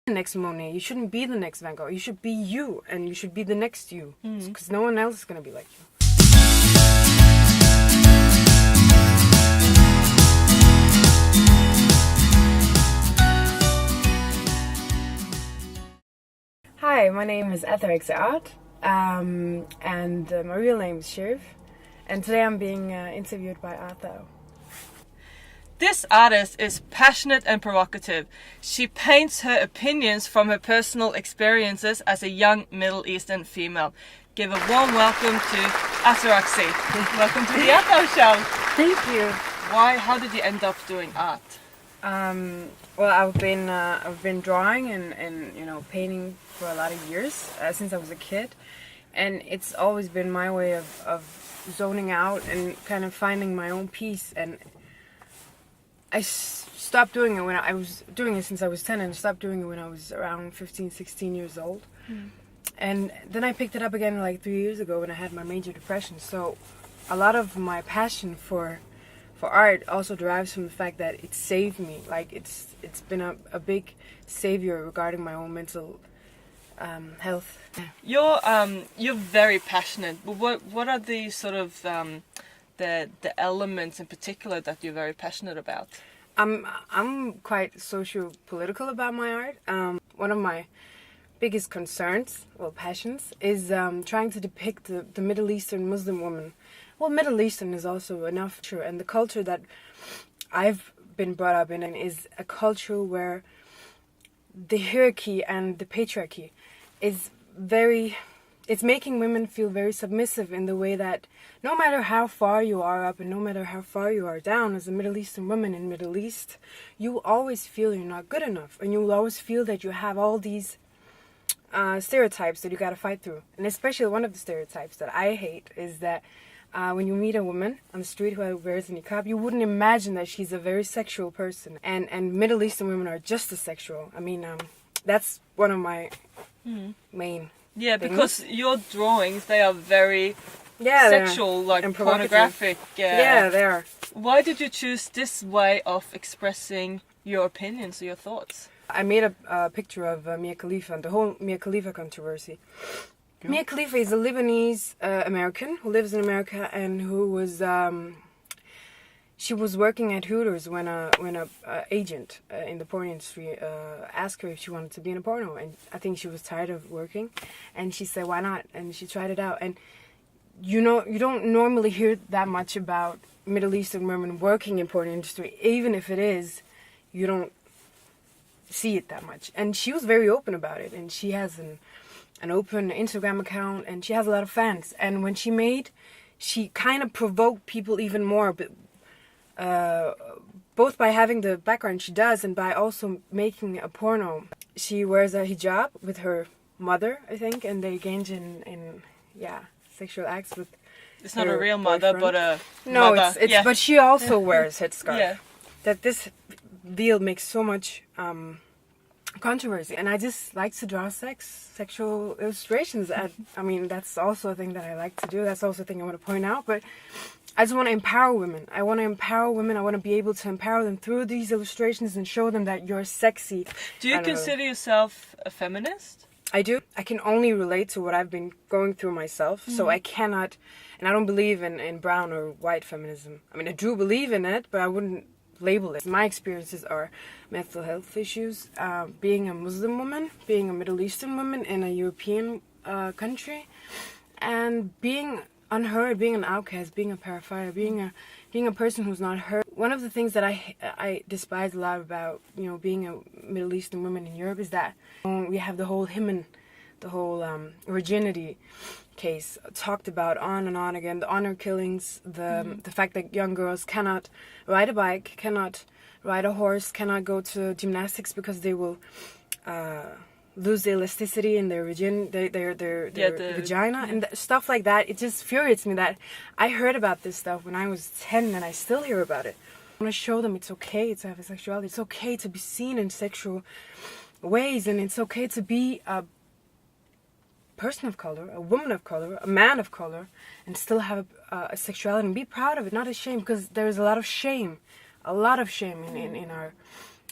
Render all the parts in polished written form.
the next Monet. You shouldn't be the next Van Gogh. You should be you, and you should be the next you, because no one else is gonna be like you. Hi, my name is Ataraxy, and my real name is Shiv, and today I'm being interviewed by Arthur. This artist is passionate and provocative. She paints her opinions from her personal experiences as a young Middle Eastern female. Give a warm welcome to Ataraxy. Welcome to the Art Show. Thank you. How did you end up doing art? Well, I've been drawing and painting for a lot of years since I was a kid, and it's always been my way of zoning out and kind of finding my own peace. And I stopped doing it when I was doing it since I was 10, and stopped doing it when I was around 15, 16 years old. And then I picked it up again like 3 years ago when I had my major depression. So a lot of my passion for art also derives from the fact that it saved me. Like it's been a big savior regarding my own mental health. You're very passionate. But what are the sort of the elements in particular that you're very passionate about? I'm quite socio-political about my art. One of my biggest concerns, well, passions, is trying to depict the Middle Eastern Muslim woman. Well, Middle Eastern is also enough true, and the culture that I've been brought up in is a culture where the hierarchy and the patriarchy is it's making women feel very submissive in the way that no matter how far you are up and no matter how far you are down as a Middle Eastern woman in Middle East, you will always feel you're not good enough, and you will always feel that you have all these stereotypes that you got to fight through. And especially one of the stereotypes that I hate is that when you meet a woman on the street who wears a niqab, you wouldn't imagine that she's a very sexual person. And Middle Eastern women are just as sexual. I mean, that's one of my main things. Because your drawings, they are very sexual, like and pornographic. Yeah, they are. Why did you choose this way of expressing your opinions or your thoughts? I made a picture of Mia Khalifa and the whole Mia Khalifa controversy. Mia Khalifa is a Lebanese American who lives in America and who was she was working at Hooters when a agent in the porn industry asked her if she wanted to be in a porno, and I think she was tired of working, and she said why not, and she tried it out. And you don't normally hear that much about Middle Eastern women working in porn industry. Even if it is, you don't see it that much. And she was very open about it, and she has an open Instagram account, and she has a lot of fans. And when she kind of provoked people even more, but both by having the background she does and by also making a porno. She wears a hijab with her mother, I think, and they engage in sexual acts with. It's not a real mother, but a no, mother. it's but she also wears headscarf. Yeah. That this veal makes so much controversy, and I just like to draw sexual illustrations. I mean, that's also a thing that I like to do. That's also a thing I want to point out. But I just want to empower women. I want to empower women. I want to be able to empower them through these illustrations and show them that you're sexy. Do you consider yourself a feminist? I do. I can only relate to what I've been going through myself. So I cannot, and I don't believe in brown or white feminism. I mean, I do believe in it, but I wouldn't label it. My experiences are mental health issues, being a Muslim woman, being a Middle Eastern woman in a European country, and being unheard, being an outcast, being a pariah, being a person who's not heard. One of the things that I despise a lot about being a Middle Eastern woman in Europe is that we have the whole hymen, the whole virginity case talked about on and on again, the honor killings, the fact that young girls cannot ride a bike, cannot ride a horse, cannot go to gymnastics because they will lose the elasticity in their vagina and stuff like that. It just infuriates me that I heard about this stuff when I was 10 and I still hear about it. I want to show them it's okay to have a sexuality. It's okay to be seen in sexual ways, and it's okay to be a person of color, a woman of color, a man of color, and still have a sexuality and be proud of it, not ashamed, because there's a lot of shame in our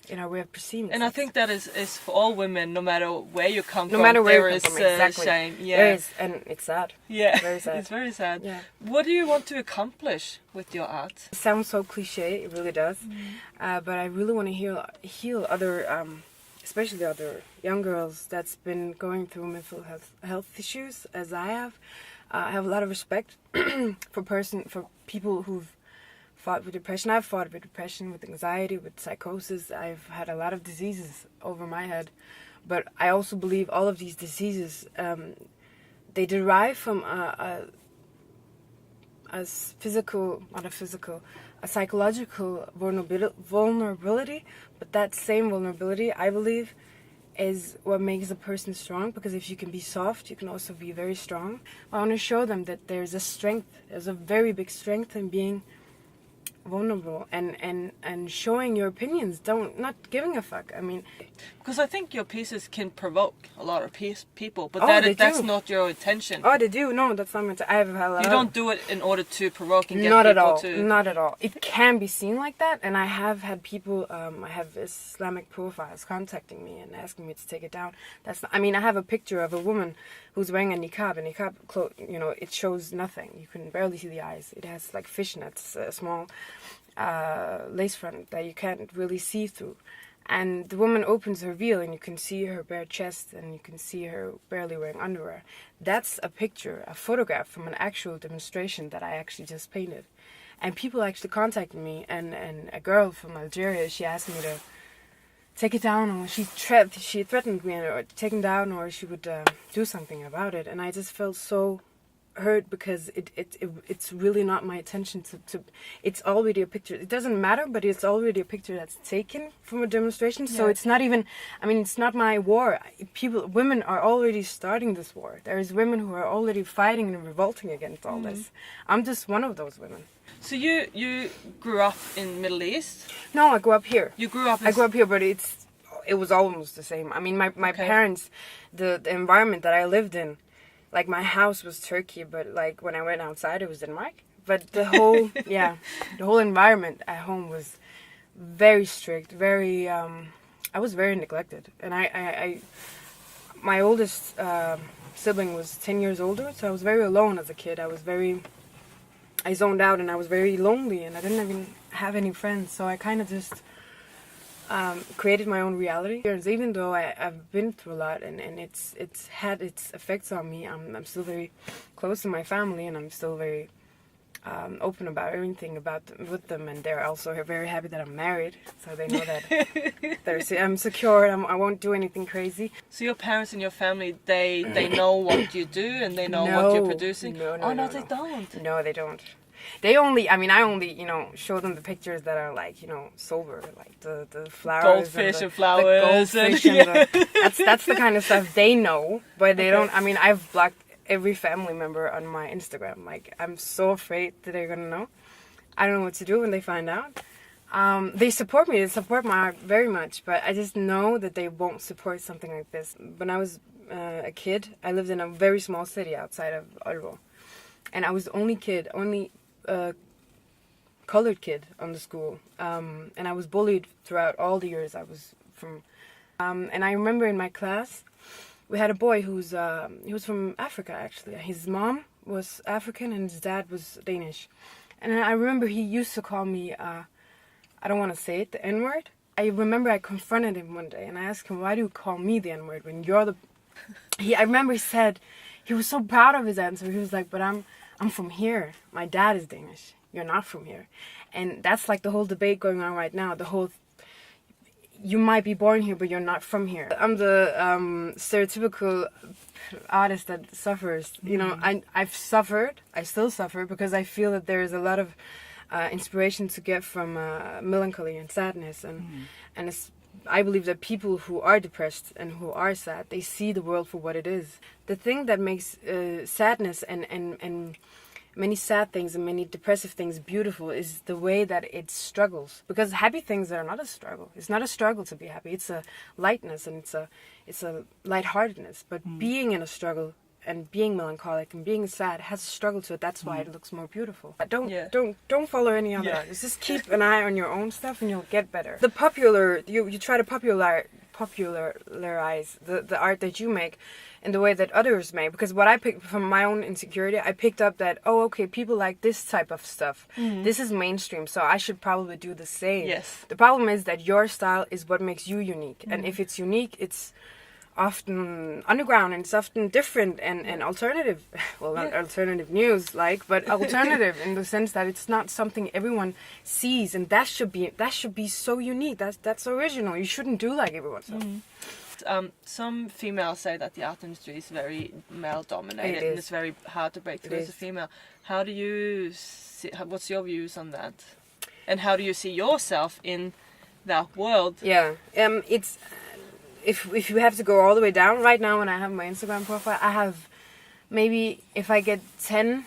in our way of perceiving And sex. I think that is for all women, no matter where you come from. No matter where there you come is, from, exactly. shame. Yeah. There is, and it's sad. Yeah. Very sad. It's very sad. Yeah. What do you want to accomplish with your art? It sounds so cliche, it really does. But I really want to heal other, especially other young girls that's been going through mental health issues, as I have. I have a lot of respect for people who've fought with depression. I've fought with depression, with anxiety, with psychosis. I've had a lot of diseases over my head. But I also believe all of these diseases, they derive from a psychological vulnerability. But that same vulnerability, I believe, is what makes a person strong, because if you can be soft, you can also be very strong. I want to show them that there's a very big strength in being vulnerable and showing your opinions, not giving a fuck. I mean, because I think your pieces can provoke a lot of people, but that's not your intention. Oh, they do. No, that's not my I have had a lot. You don't do it in order to provoke and get not people at all. to. Not at all. It can be seen like that, and I have had people. I have Islamic profiles contacting me and asking me to take it down. That's not, I mean, I have a picture of a woman who's wearing a niqab. A niqab, it shows nothing. You can barely see the eyes. It has like fishnets, a small lace front that you can't really see through. And the woman opens her veal and you can see her bare chest and you can see her barely wearing underwear. That's a picture, a photograph from an actual demonstration that I actually just painted. And people actually contacted me, and a girl from Algeria, she asked me to take it down, or she threatened me or take it down, or she would do something about it. And I just felt so hurt, because it's really not my intention to it's already a picture. It doesn't matter, but it's already a picture that's taken from a demonstration. So it's not even, I mean, it's not my war. Women are already starting this war. There's women who are already fighting and revolting against all this. I'm just one of those women. So you grew up in Middle East? No, I grew up here. You grew up in... I grew up here, but it was almost the same. I mean, my parents, the environment that I lived in, like, my house was Turkey, but, like, when I went outside, it was Denmark. But the whole, the whole environment at home was very strict, very, I was very neglected. And my oldest sibling was 10 years older, so I was very alone as a kid. I zoned out, and I was very lonely, and I didn't even have any friends. So I kind of just created my own reality. Even though I've been through a lot, and it's had its effects on me, I'm still very close to my family, and I'm still very open about everything with them, and they're also very happy that I'm married, so they know that I'm secure. I won't do anything crazy. So your parents and your family, they know what you do, and they know what you're producing? No, they don't. No, they don't. I only, show them the pictures that are, like, sober, like the flowers. Goldfish and flowers. The goldfish and that's the kind of stuff they know, but they don't. I mean, I've blocked every family member on my Instagram. Like, I'm so afraid that they're gonna know. I don't know what to do when they find out. They support me. They support my art very much, but I just know that they won't support something like this. When I was a kid, I lived in a very small city outside of Aalborg, and I was the only colored kid on the school, and I was bullied throughout all the years I was from. And I remember in my class, we had a boy he was from Africa, actually. His mom was African and his dad was Danish. And I remember he used to call me, I don't want to say it, the N-word. I remember I confronted him one day and I asked him, why do you call me the N-word when you're the... I remember he said, he was so proud of his answer. He was like, but I'm from here. My dad is Danish. You're not from here. And that's like the whole debate going on right now. The whole... You might be born here, but you're not from here. I'm the stereotypical artist that suffers. You know, I've suffered. I still suffer because I feel that there is a lot of inspiration to get from melancholy and sadness. And I believe that people who are depressed and who are sad, they see the world for what it is. The thing that makes sadness and many sad things and many depressive things beautiful is the way that it struggles. Because happy things are not a struggle. It's not a struggle to be happy. It's a lightness and it's a lightheartedness. But being in a struggle and being melancholic and being sad has a struggle to it. That's why it looks more beautiful. Yeah. Don't follow any other artists. Just keep an eye on your own stuff and you'll get better. The you try to popularize the art that you make in the way that others make, because what I picked from my own insecurity, I picked up that, oh, okay, people like this type of stuff. This is mainstream, so I should probably do the same. Yes. The problem is that your style is what makes you unique, and if it's unique, it's often underground and it's often different and alternative. Well, not alternative news, but alternative in the sense that it's not something everyone sees, and that should be so unique. That's original. You shouldn't do like everyone. So. Some females say that the art industry is very male dominated and it's very hard to break through as a female. How do you see, what's your views on that? And how do you see yourself in that world? Yeah, it's if you have to go all the way down, right now when I have my Instagram profile, I have maybe, if I get 10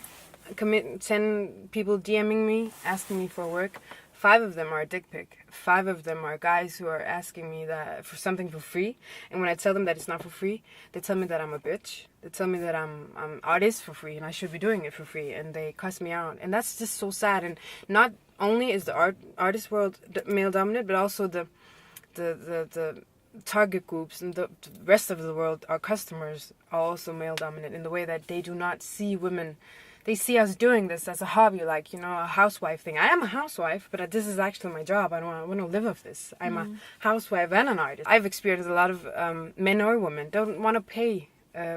people DMing me, asking me for work, 5 of them are a dick pic. 5 of them are guys who are asking me that for something for free. And when I tell them that it's not for free, they tell me that I'm a bitch. They tell me that I'm artist for free and I should be doing it for free. And they cuss me out. And that's just so sad. And not only is the artist world male dominant, but also the target groups and the rest of the world, our customers, are also male dominant in the way that they do not see women. They see us doing this as a hobby, like, a housewife thing. I am a housewife, but this is actually my job. I want to live of this. I'm a housewife and an artist. I've experienced a lot of men or women don't want to pay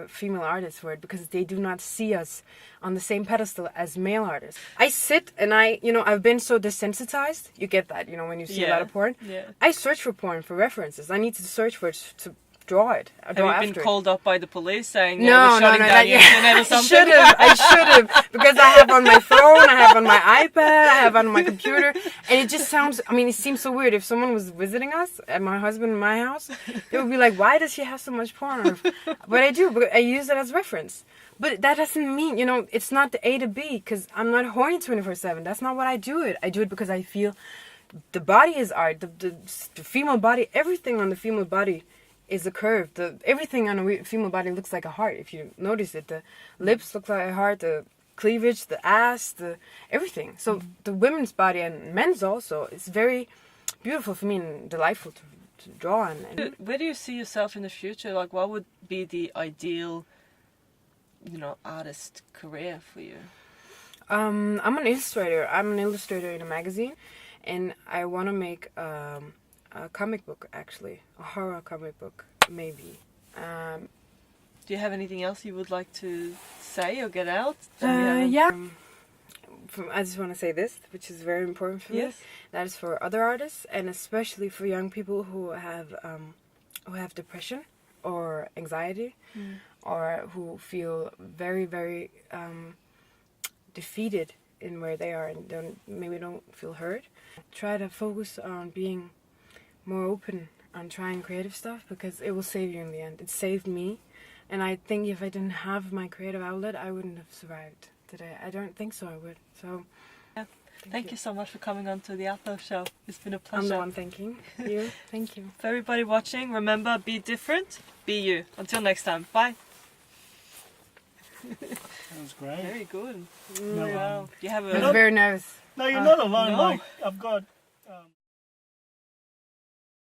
female artists for it because they do not see us on the same pedestal as male artists. I sit and I've been so desensitized. You get that, when you see a lot of porn. Yeah. I search for porn for references. I need to search for it to draw it. Have you been called up by the police saying no, we're shutting down your internet or something? I should have, because I have on my phone, I have on my iPad, I have on my computer, and it just sounds, it seems so weird. If someone was visiting us, and my husband in my house, they would be like, why does she have so much porn? But I do, but I use it as reference. But that doesn't mean, it's not the A to B, because I'm not horny 24/7. That's not what I do it. I do it because I feel the body is art, the female body, everything on the female body is a curve. Everything on a female body looks like a heart. If you notice it, the lips look like a heart, the cleavage, the ass, everything. So the women's body and men's also is very beautiful for me and delightful to draw on. Where do you see yourself in the future? Like, what would be the ideal, artist career for you? I'm an illustrator. I'm an illustrator in a magazine, and I want to make a comic book, actually. A horror comic book, maybe. Do you have anything else you would like to say or get out? Yeah. I just want to say this, which is very important for me. That is for other artists, and especially for young people who have depression or anxiety, or who feel very, very defeated in where they are and maybe don't feel heard. Try to focus on being more open, on trying creative stuff, because it will save you in the end. It saved me, and I think if I didn't have my creative outlet, I wouldn't have survived today. I don't think so I would. So thank you so much for coming on to the Atho Show. It's been a pleasure. I'm the one thanking you. Thank you. For everybody watching, remember, be different, be you. Until next time, bye. That was great. Very good. No, Wow. You have I was very nervous. No, you're not alone. No. I've got